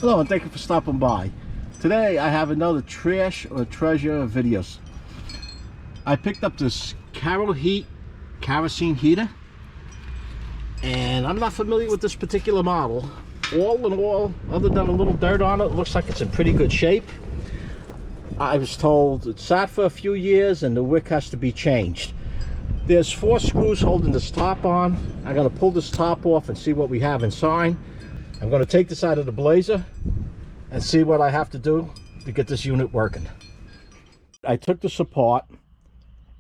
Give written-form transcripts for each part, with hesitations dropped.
Hello and thank you for stopping by. Today I have another trash or treasure of videos. I picked up this KeroHeat Kerosene Heater, and I'm not familiar with this particular model. All in all, other than a little dirt on it, it looks like it's in pretty good shape. I was told it sat for a few years and the wick has to be changed. There's 4 screws holding this top on. I'm going to pull this top off and see what we have inside. I'm going to take this out of the blazer and see what I have to do to get this unit working. I took this apart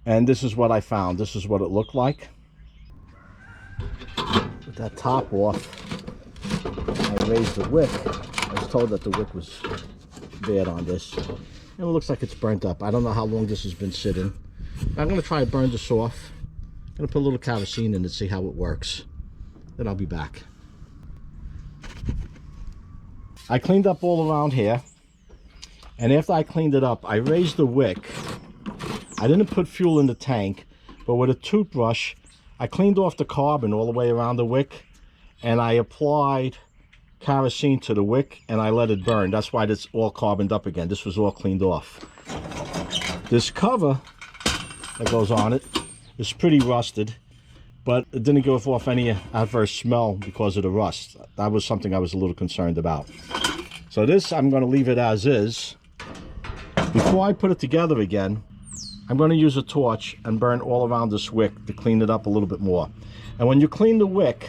and this is what I found. This is what it looked like. With that top off, I raised the wick. I was told that the wick was bad on this. And it looks like it's burnt up. I don't know how long this has been sitting. I'm going to try to burn this off. I'm going to put a little kerosene in it and see how it works. Then I'll be back. I cleaned up all around here, and after I cleaned it up, I raised the wick. I didn't put fuel in the tank, but with a toothbrush, I cleaned off the carbon all the way around the wick, and I applied kerosene to the wick, and I let it burn. That's why it's all carboned up again. This was all cleaned off. This cover that goes on it is pretty rusted, but it didn't give off any adverse smell because of the rust. That was something I was a little concerned about. So this, I'm going to leave it as is. Before I put it together again, I'm going to use a torch and burn all around this wick to clean it up a little bit more. And when you clean the wick,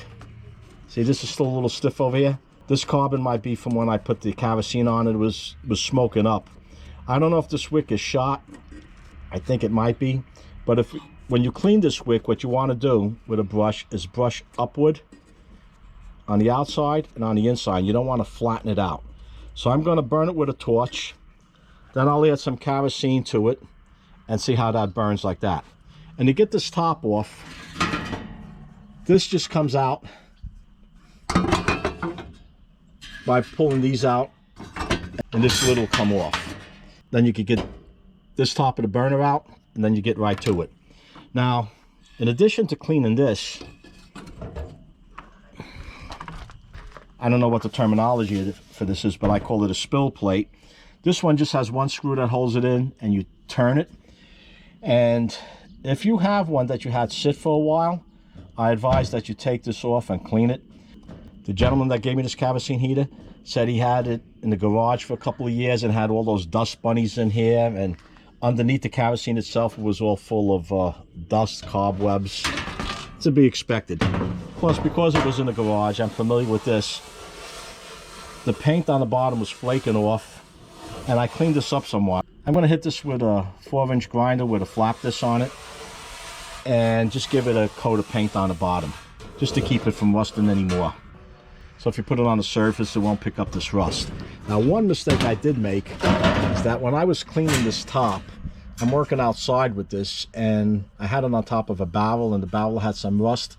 see this is still a little stiff over here. This carbon might be from when I put the kerosene on. It was smoking up. I don't know if this wick is shot. I think it might be. But when you clean this wick, what you want to do with a brush is brush upward on the outside and on the inside. You don't want to flatten it out. So I'm going to burn it with a torch. Then I'll add some kerosene to it and see how that burns like that. And to get this top off, this just comes out by pulling these out, and this lid will come off. Then you could get this top of the burner out, and then you get right to it. Now, in addition to cleaning this, I don't know what the terminology for this is, but I call it a spill plate. This one just has one screw that holds it in, and you turn it. And if you have one that you had sit for a while, I advise that you take this off and clean it. The gentleman that gave me this kerosene heater said he had it in the garage for a couple of years and had all those dust bunnies in here, and underneath the kerosene itself it was all full of dust, cobwebs. To be expected. Plus, because it was in the garage, I'm familiar with this. The paint on the bottom was flaking off, and I cleaned this up somewhat. I'm going to hit this with a 4-inch grinder with a flap disc on it and just give it a coat of paint on the bottom just to keep it from rusting anymore. So if you put it on the surface, it won't pick up this rust. Now, one mistake I did make is that when I was cleaning this top, I'm working outside with this, and I had it on top of a barrel, and the barrel had some rust.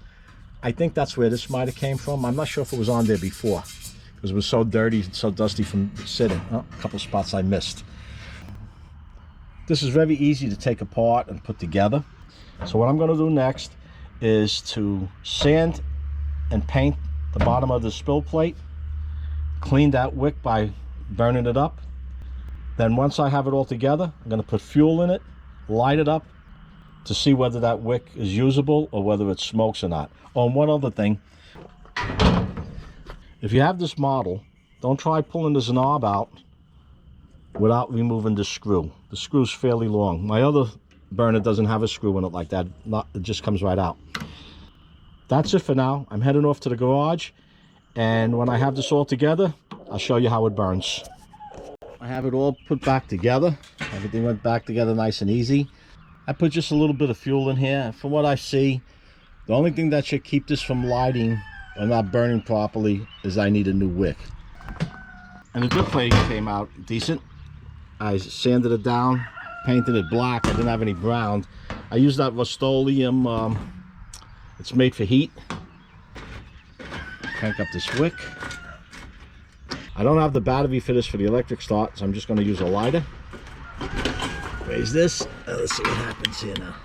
I think that's where this might have came from. I'm not sure if it was on there before, because it was so dirty and so dusty from sitting. Oh, a couple spots I missed. This is very easy to take apart and put together. So what I'm going to do next is to sand and paint the bottom of the spill plate, clean that wick by burning it up. Then once I have it all together, I'm going to put fuel in it, light it up to see whether that wick is usable or whether it smokes or not. Oh, and one other thing. If you have this model, don't try pulling this knob out without removing the screw. The screw's fairly long. My other burner doesn't have a screw in it like that. It just comes right out. That's it for now. I'm heading off to the garage, and when I have this all together, I'll show you how it burns. I have it all put back together. Everything went back together nice and easy. I put just a little bit of fuel in here. From what I see, the only thing that should keep this from lighting or not burning properly is I need a new wick. And the drip plating came out decent. I sanded it down, painted it black. I didn't have any brown. I used that Rust-Oleum, it's made for heat. Crank up this wick. I don't have the battery for this for the electric start, so I'm just going to use a lighter. Raise this. Let's see what happens here now.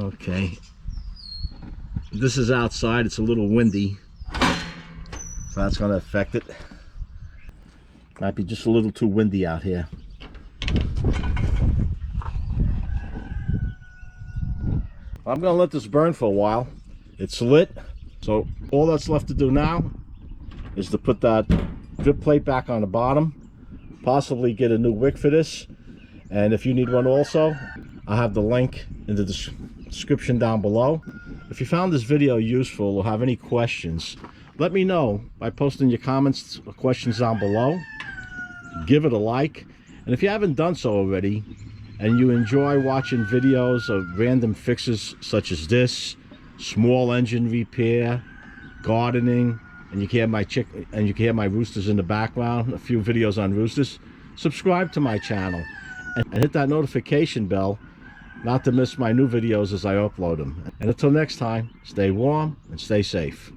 Okay. This is outside. It's a little windy. So that's going to affect it. Might be just a little too windy out here. I'm going to let this burn for a while. It's lit, so all that's left to do now is to put that drip plate back on the bottom, possibly get a new wick for this, and if you need one also, I have the link in the description down below. If you found this video useful or have any questions, let me know by posting your comments or questions down below. Give it a like, and if you haven't done so already and you enjoy watching videos of random fixes such as this, small engine repair, gardening, and you can hear my roosters in the background, a few videos on roosters, subscribe to my channel and hit that notification bell not to miss my new videos as I upload them. And until next time, stay warm and stay safe.